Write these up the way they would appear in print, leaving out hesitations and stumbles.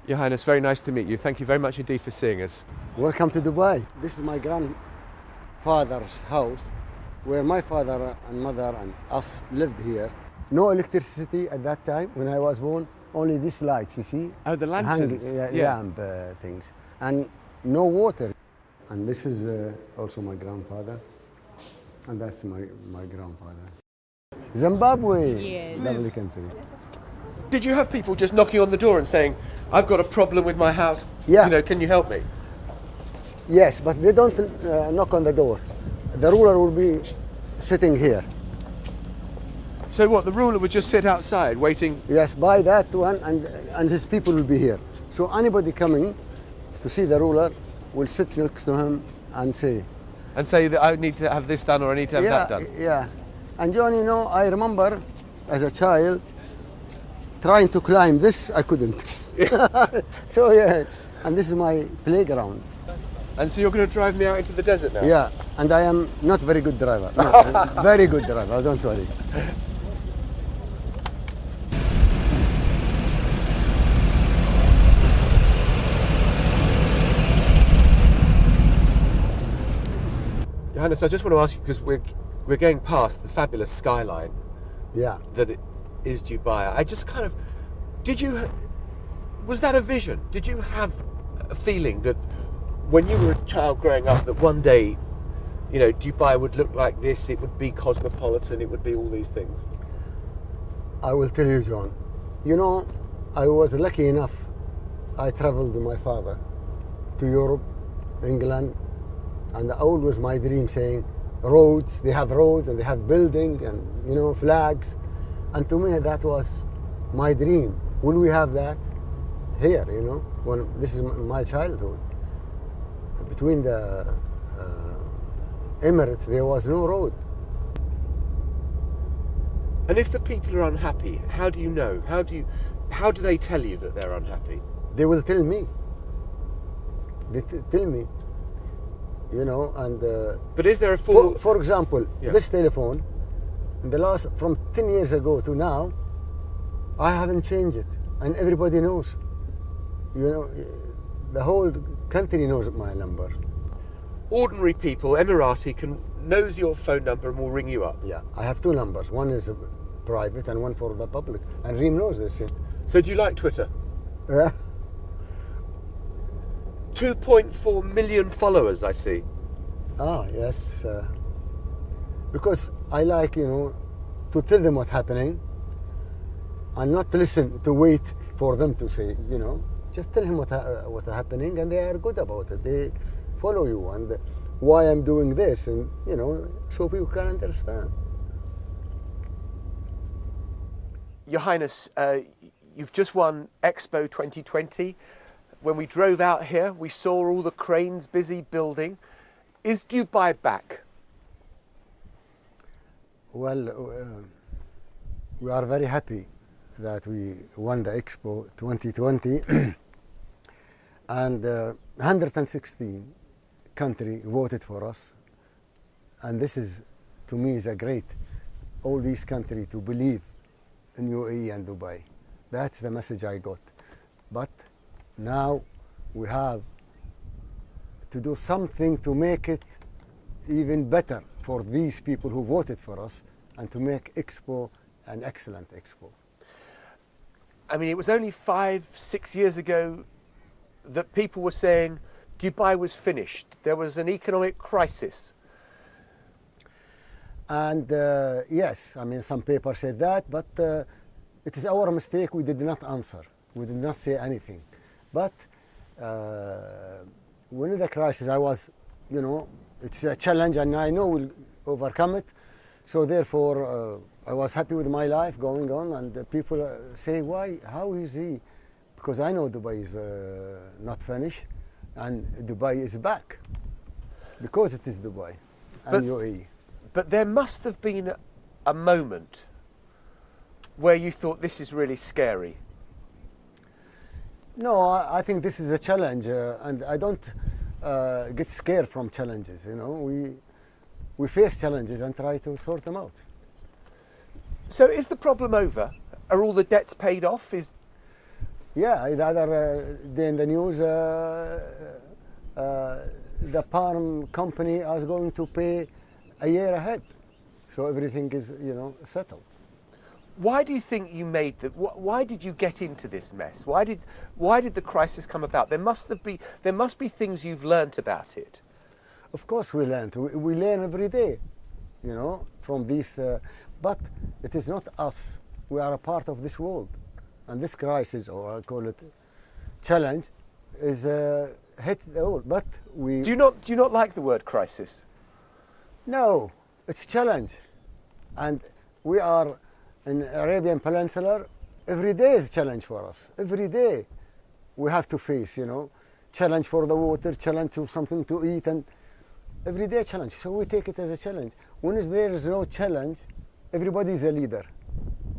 Your Highness, very nice to meet you. Thank you very much indeed for seeing us. Welcome to Dubai. This is my grandfather's house where my father and mother and us lived here. No electricity at that time when I was born, only these lights, you see? Oh, the lanterns. Lamp things. And no water. And this is also my grandfather. And that's my grandfather. Zimbabwe, Yes. lovely country. Did you have people just knocking on the door and saying, I've got a problem with my house, Yeah. Can you help me? Yes, but they don't knock on the door. The ruler will be sitting here. So what, the ruler would just sit outside waiting? Yes, by that one, and his people will be here. So anybody coming to see the ruler will sit next to him and say. And say that I need to have this done or I need to have that done? Yeah. And John, I remember as a child trying to climb this, I couldn't. So yeah, and this is my playground. And so you're going to drive me out into the desert now? Yeah, and I am not very good driver. No, very good driver, don't worry. Your Highness, I just want to ask you, because we're going past the fabulous skyline Yeah. that it is Dubai. I just kind of, was that a vision? Did you have a feeling that when you were a child growing up, that one day, Dubai would look like this, it would be cosmopolitan, it would be all these things? I will tell you, John. I was lucky enough. I traveled with my father to Europe, England, and always my dream saying, roads, they have roads and they have building and, flags. And to me, that was my dream. Will we have that here, when this is my childhood? Between the Emirates, there was no road. And if the people are unhappy, how do you know? How do they tell you that they're unhappy? They will tell me. They tell me, and... But is there a for example, Yeah. this telephone, from 10 years ago to now, I haven't changed it. And everybody knows. The whole country knows my number. Ordinary people, Emirati, knows your phone number and will ring you up. Yeah, I have two numbers. One is private and one for the public. And Reem knows this. Yeah. So do you like Twitter? Yeah. 2.4 million followers, I see. Yes. Because I like, to tell them what's happening and not to listen, to wait for them to say, just tell him what's happening, and they are good about it. They follow you and why I'm doing this, and, so people can understand. Your Highness, you've just won Expo 2020. When we drove out here, we saw all the cranes busy building. Is Dubai back? Well, we are very happy that we won the Expo 2020 and 116 countries voted for us, and this is, to me, is a great, all these countries to believe in UAE and Dubai. That's the message I got. But now we have to do something to make it even better for these people who voted for us and to make Expo an excellent Expo. I mean, it was only 5-6 years ago that people were saying Dubai was finished. There was an economic crisis. And yes, I mean, some papers said that, but it is our mistake. We did not answer. We did not say anything. But when the crisis, I was, it's a challenge and I know we'll overcome it. So therefore, I was happy with my life going on, and people say, why, how is he? Because I know Dubai is not finished and Dubai is back because it is Dubai and UAE. But there must have been a moment where you thought this is really scary. No, I think this is a challenge, and I don't get scared from challenges. We face challenges and try to sort them out. So is the problem over? Are all the debts paid off? Yeah, the other day in the news, the palm company is going to pay a year ahead. So everything is, settled. Why do you think you made the? Why did you get into this mess? Why did the crisis come about? There must be things you've learnt about it. Of course, we learned. We learn every day, from this. But it is not us. We are a part of this world, and this crisis, or I call it challenge, is hit the world. But we Do you not like the word crisis? No, it's challenge, and we are in Arabian Peninsula. Every day is a challenge for us. Every day we have to face, challenge for the water, challenge to something to eat, and every day challenge. So we take it as a challenge. When there is no challenge, everybody is a leader.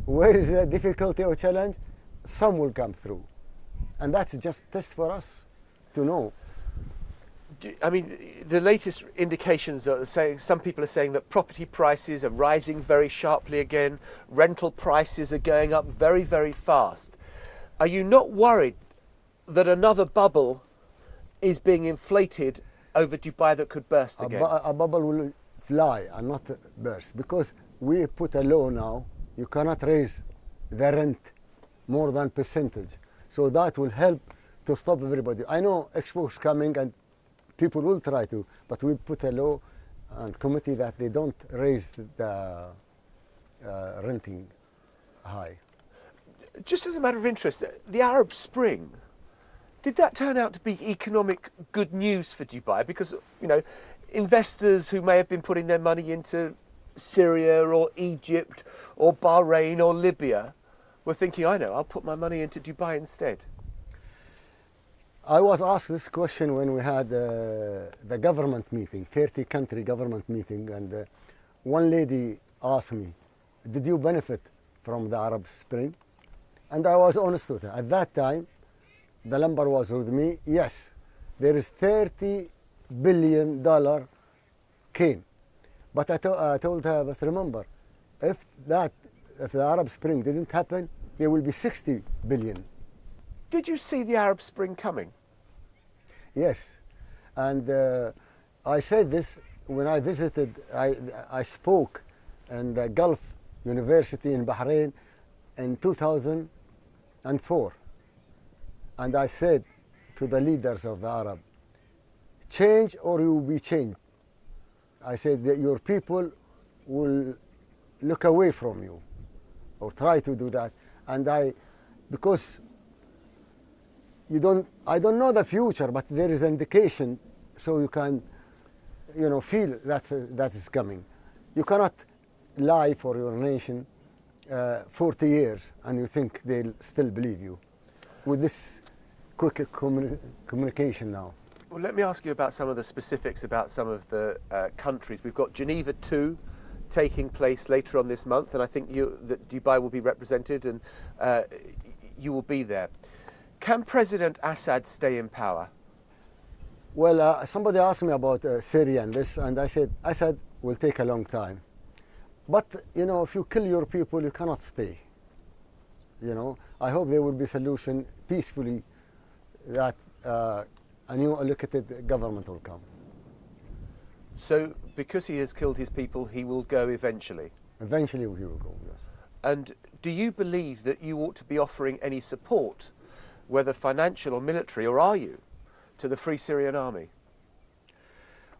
Where is the difficulty or challenge, some will come through, and that's just test for us to know. I mean, the latest indications are saying, some people are saying that property prices are rising very sharply again, rental prices are going up very, very fast. Are you not worried that another bubble is being inflated over Dubai that could burst again? A bubble will fly and not burst, because we put a law now, you cannot raise the rent more than percentage. So that will help to stop everybody. I know Expo is coming and people will try to, but we put a law and committee that they don't raise the renting high. Just as a matter of interest, the Arab Spring, did that turn out to be economic good news for Dubai? Because, investors who may have been putting their money into Syria or Egypt or Bahrain or Libya were thinking, I'll put my money into Dubai instead. I was asked this question when we had the government meeting, 30-country government meeting, and one lady asked me, did you benefit from the Arab Spring? And I was honest with her. At that time, the number was with me, yes, there is $30 billion came. But I told her, but remember, if the Arab Spring didn't happen, there will be 60 billion. Did you see the Arab Spring coming? Yes, and I said this when I visited, I spoke in the Gulf University in Bahrain in 2004. And I said to the leaders of the Arab, change or you will be changed. I said that your people will look away from you or try to do that. And because I don't know the future, but there is indication, so you can, feel that is coming. You cannot lie for your nation 40 years and you think they'll still believe you with this quick communication now. Well, let me ask you about some of the specifics about some of the countries. We've got Geneva 2 taking place later on this month, and I think that Dubai will be represented, and you will be there. Can President Assad stay in power? Well, somebody asked me about Syria and this, and I said, Assad will take a long time. But, if you kill your people, you cannot stay. I hope there will be a solution peacefully that a new elected government will come. So, because he has killed his people, he will go eventually? Eventually he will go, yes. And do you believe that you ought to be offering any support, whether financial or military, or are you, to the Free Syrian Army?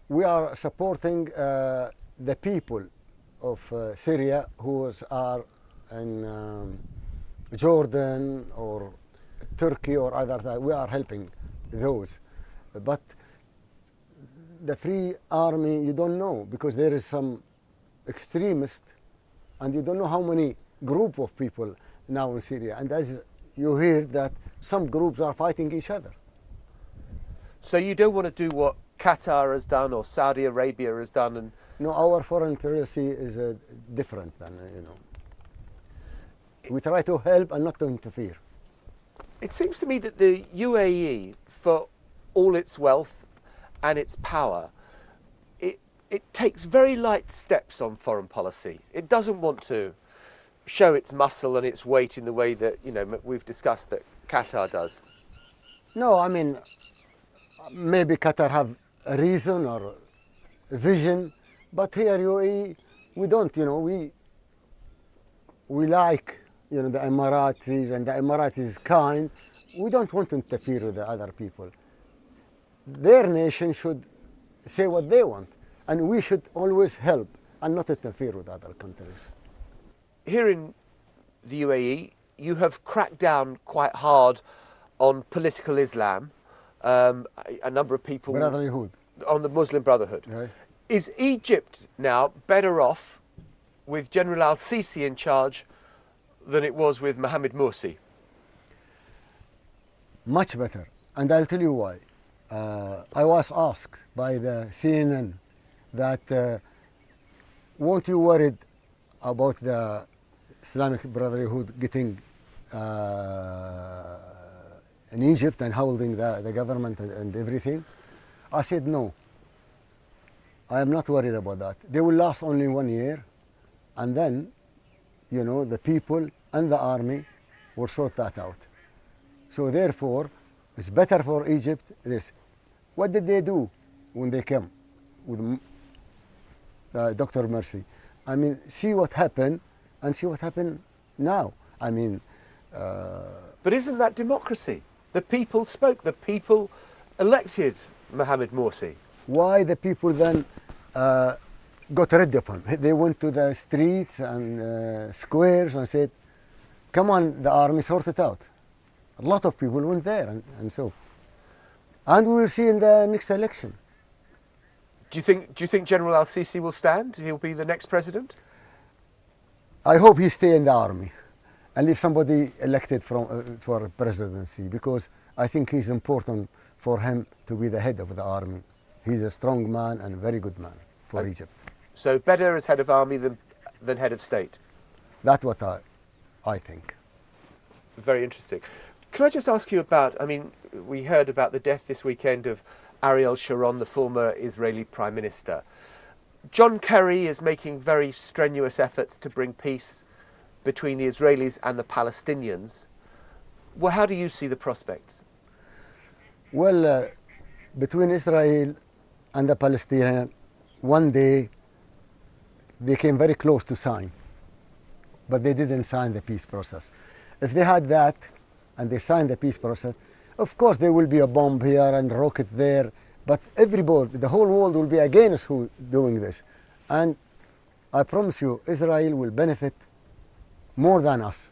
We are supporting the people of Syria who are in Jordan or Turkey or other. We are helping those. But the Free Army, you don't know, because there is some extremist, and you don't know how many group of people now in Syria. And as you hear that some groups are fighting each other. So you don't want to do what Qatar has done or Saudi Arabia has done? And no, our foreign policy is different than, We try to help and not to interfere. It seems to me that the UAE, for all its wealth and its power, it takes very light steps on foreign policy. It doesn't want to show its muscle and its weight in the way that we've discussed that Qatar does? No, I mean, maybe Qatar have a reason or a vision, but here UAE, we don't, we like, the Emiratis, and the Emiratis is kind. We don't want to interfere with the other people. Their nation should say what they want, and we should always help and not interfere with other countries. Here in the UAE, you have cracked down quite hard on political Islam. A number of people... Brotherhood. On the Muslim Brotherhood. Right. Is Egypt now better off with General al-Sisi in charge than it was with Mohammed Morsi? Much better, and I'll tell you why. I was asked by the CNN that won't you worried about the Islamic Brotherhood getting in Egypt and holding the government and everything? I said no. I am not worried about that. They will last only 1 year, and then, the people and the army will sort that out. So therefore, it's better for Egypt. This. What did they do when they came with Dr. Mercy? I mean, see what happened and see what happened now. I mean... But isn't that democracy? The people spoke. The people elected Mohammed Morsi. Why the people then got rid of him? They went to the streets and squares and said, come on, the army, sort it out. A lot of people went there and so. And we will see in the next election. Do you think General al-Sisi will stand? He'll be the next president? I hope he stay in the army and leave somebody elected for presidency, because I think he's important for him to be the head of the army. He's a strong man and a very good man for Egypt. So better as head of army than head of state? That's what I think. Very interesting. Can I just ask you about, we heard about the death this weekend of Ariel Sharon, the former Israeli Prime Minister. John Kerry is making very strenuous efforts to bring peace between the Israelis and the Palestinians. Well, how do you see the prospects? Well, between Israel and the Palestinians, one day they came very close to sign, but they didn't sign the peace process. If they had that and they signed the peace process, of course there will be a bomb here and rocket there, but everybody, the whole world will be against who doing this. And I promise you, Israel will benefit more than us,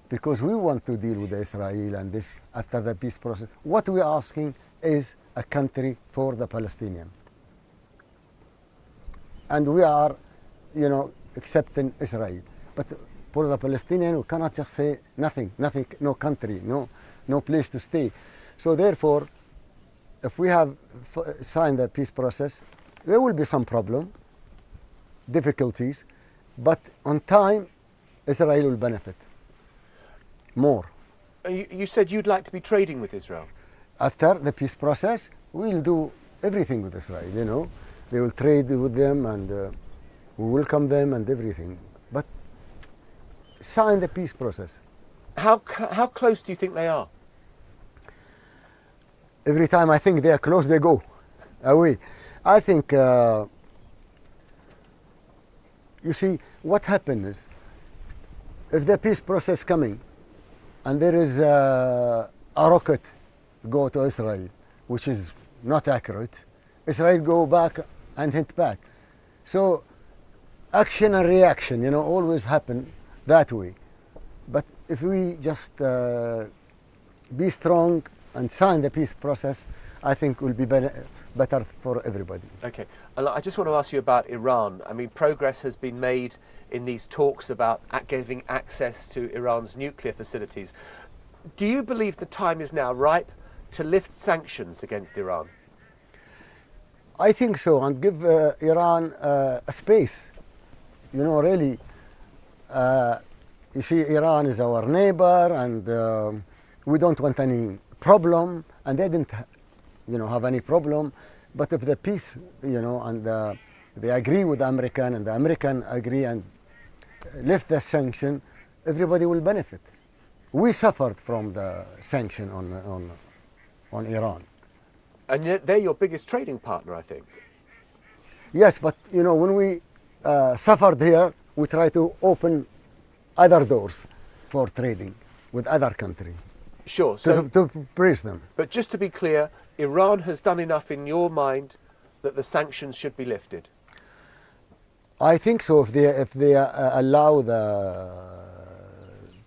because we want to deal with Israel and this after the peace process. What we are asking is a country for the Palestinians. And we are, accepting Israel. But for the Palestinians, we cannot just say nothing, no country, no place to stay. So therefore, if we have signed the peace process, there will be some problem, difficulties, but on time, Israel will benefit more. You said you'd like to be trading with Israel? After the peace process, we'll do everything with Israel, They will trade with them and we welcome them and everything. But sign the peace process. How close do you think they are? Every time I think they are close, they go away. I think, you see, what happens if the peace process coming and there is a rocket go to Israel, which is not accurate, Israel go back and hit back. So action and reaction, always happen that way. But if we just be strong and sign the peace process, I think it will be better for everybody. Okay. I just want to ask you about Iran. Progress has been made in these talks about giving access to Iran's nuclear facilities. Do you believe the time is now ripe to lift sanctions against Iran? I think so, and give Iran a space. Really, you see, Iran is our neighbor, and we don't want any problem, and they didn't, have any problem. But if the peace, and they agree with the American, and the American agree and lift the sanction, everybody will benefit. We suffered from the sanction on Iran. And yet they're your biggest trading partner, I think. Yes, but you know, when we suffered here, we try to open other doors for trading with other countries. Sure. So, to praise them. but just to be clear, Iran has done enough in your mind that the sanctions should be lifted. I think so. If they allow the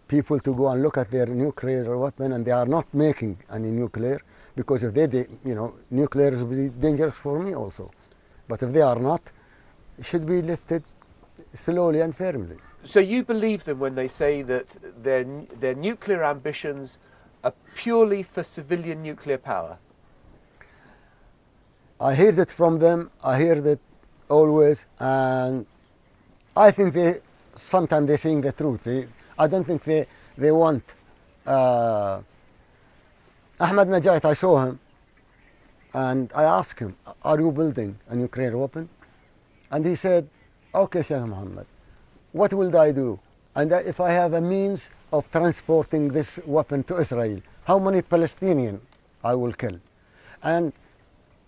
people to go and look at their nuclear weapon, and they are not making any nuclear, because if they did, you know, nuclear will be dangerous for me also. But if they are not, it should be lifted slowly and firmly. So you believe them when they say that their nuclear ambitions are purely for civilian nuclear power? I heard it from them. I heard it always, and I think sometimes they're saying the truth. I don't think they want. Ahmed Najat, I saw him, and I asked him, "Are you building a nuclear weapon?" And he said, "Okay, Sheikh Mohammed, what will I do? And if I have a means of transporting this weapon to Israel, how many Palestinians I will kill? And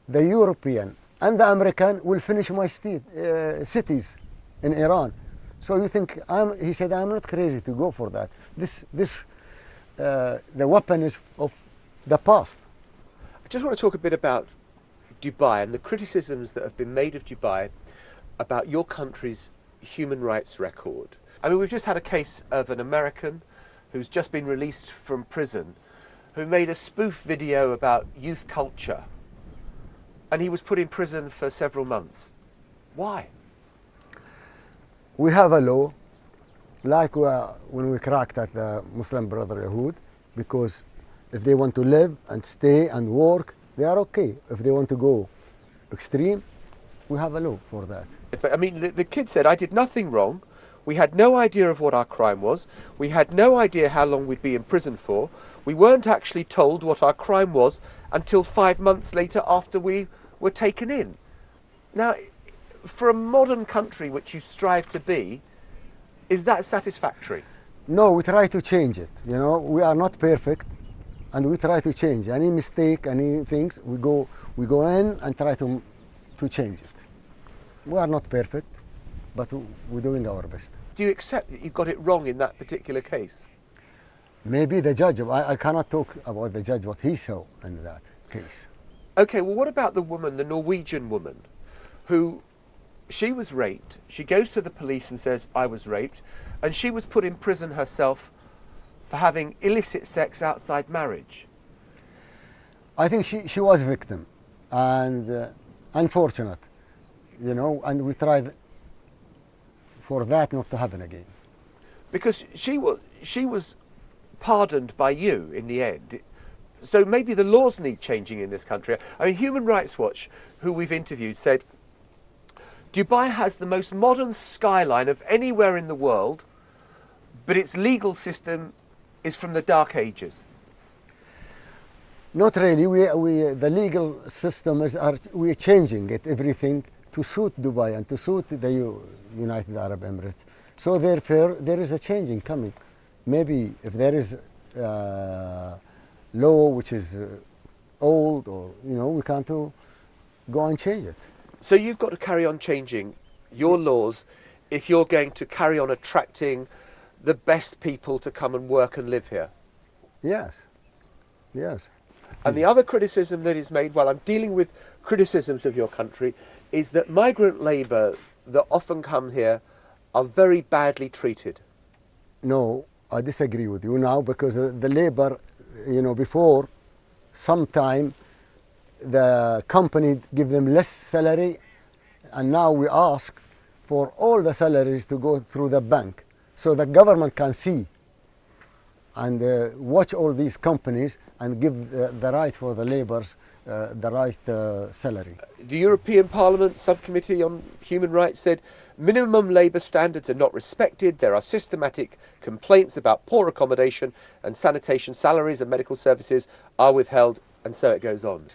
the European and the American will finish my cities in Iran." So you think, he said, "I'm not crazy to go for that. The weapon is of the past." I just want to talk a bit about Dubai and the criticisms that have been made of Dubai about your country's human rights record. I mean, we've just had a case of an American who's just been released from prison who made a spoof video about youth culture, and he was put in prison for several months. Why? We have a law, like when we cracked at the Muslim Brotherhood, because if they want to live and stay and work, they are okay. If they want to go extreme, we have a law for that. But I mean, the kid said, "I did nothing wrong. We had no idea of what our crime was. We had no idea how long we'd be in prison for. We weren't actually told what our crime was until 5 months later after we were taken in." Now, for a modern country which you strive to be, is that satisfactory? No, we try to change it. You know, we are not perfect, and we try to change any mistake, any things. We go in and try to change it. We are not perfect, but we're doing our best. Do you accept that you got it wrong in that particular case? Maybe the judge. I cannot talk about the judge, what he saw in that case. Okay, well, what about the woman, the Norwegian woman, who she was raped? She goes to the police and says, "I was raped," and she was put in prison herself for having illicit sex outside marriage. I think she was a victim, and unfortunate, you know, and we tried for that not to happen again. Because she was pardoned by you in the end. So maybe the laws need changing in this country. I mean, Human Rights Watch, who we've interviewed, said Dubai has the most modern skyline of anywhere in the world, but its legal system is from the Dark Ages. Not really. The legal system we're changing it, everything to suit Dubai and to suit the United Arab Emirates. So therefore, there is a changing coming. Maybe if there is law which is old, or you know, we can't go and change it. So you've got to carry on changing your laws if you're going to carry on attracting the best people to come and work and live here. Yes, yes. And the other criticism that is made, while I'm dealing with criticisms of your country, is that migrant labour that often come here are very badly treated. No, I disagree with you now, because the labour, you know, before, sometime the company give them less salary, and now we ask for all the salaries to go through the bank, so the government can see and watch all these companies and give the right for the labourers the right salary. The European Parliament Subcommittee on Human Rights said minimum labour standards are not respected. There are systematic complaints about poor accommodation and sanitation. Salaries and medical services are withheld, and so it goes on.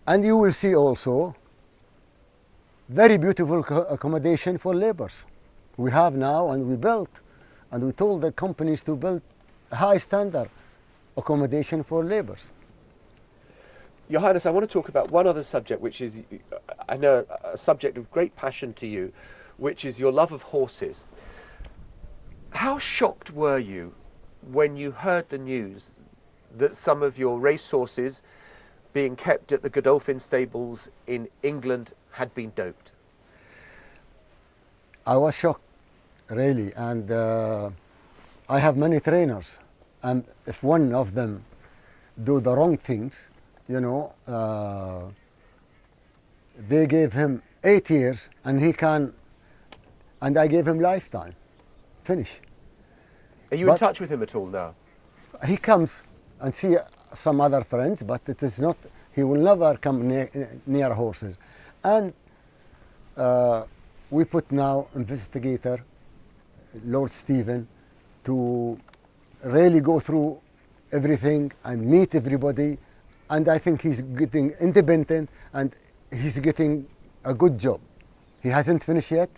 And you will see also very beautiful accommodation for labourers. We have now, and we built, and we told the companies to build high standard accommodation for labours. Your Highness, I want to talk about one other subject, which is, I know, a subject of great passion to you, which is your love of horses. How shocked were you when you heard the news that some of your racehorses being kept at the Godolphin stables in England had been doped? I was shocked, really, and I have many trainers, and if one of them do the wrong things, you know, they gave him 8 years, and I gave him lifetime, finish. Are you in touch with him at all now? He comes and see some other friends, but it is not, he will never come near horses. And we put now investigator, Lord Stephen, to really go through everything and meet everybody. And I think he's getting independent and he's getting a good job. He hasn't finished yet,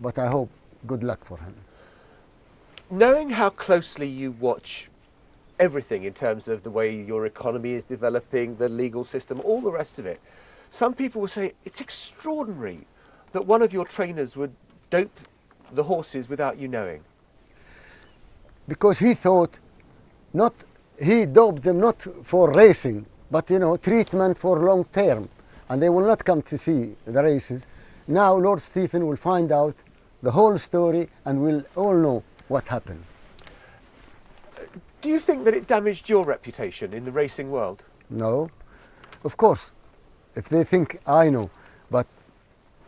but I hope good luck for him. Knowing how closely you watch everything in terms of the way your economy is developing, the legal system, all the rest of it, some people will say it's extraordinary that one of your trainers would dope the horses without you knowing. Because he thought, he doped them not for racing, but you know, treatment for long term, and they will not come to see the races. Now Lord Stephen will find out the whole story and we'll all know what happened. Do you think that it damaged your reputation in the racing world? No, of course, if they think I know, but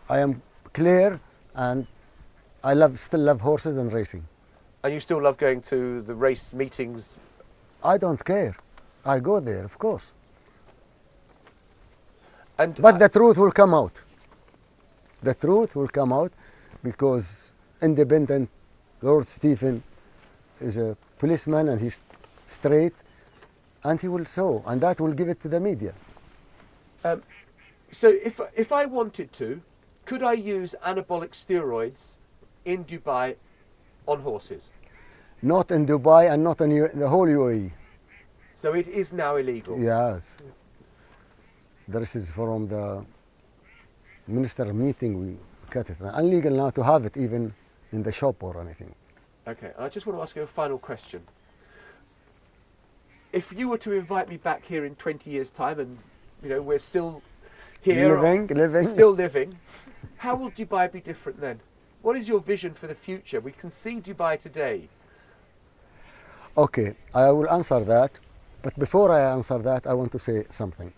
I am clear and I still love horses and racing. And you still love going to the race meetings? I don't care. I go there, of course. But the truth will come out. The truth will come out because independent Lord Stephen is a policeman and he's straight, and he will show, and that will give it to the media. So if I wanted to, could I use anabolic steroids in Dubai on horses? Not in Dubai and not in the whole UAE. So it is now illegal? Yes. This is from the minister meeting we cut it. Illegal now to have it even in the shop or anything. Okay, I just want to ask you a final question. If you were to invite me back here in 20 years' time and, you know, we're still here, living. Still living, how will Dubai be different then? What is your vision for the future? We can see Dubai today. Okay, I will answer that, but before I answer that, I want to say something.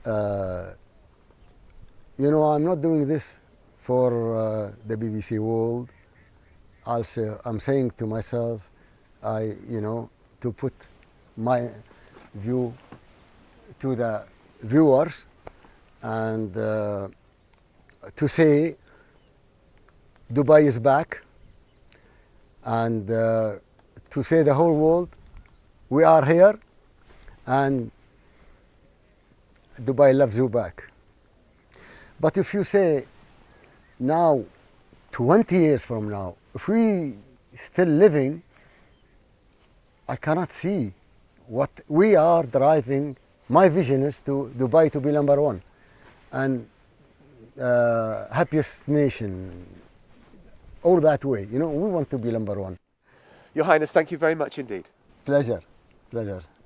You know, I'm not doing this for the BBC World. Also, I'm saying to myself, to put my view to the viewers and to say Dubai is back, and to say the whole world, we are here and Dubai loves you back. But if you say now, 20 years from now, if we still living, I cannot see what we are driving. My vision is to Dubai to be #1 and happiest nation, all that way. You know, we want to be #1. Your Highness, thank you very much indeed. Pleasure, pleasure.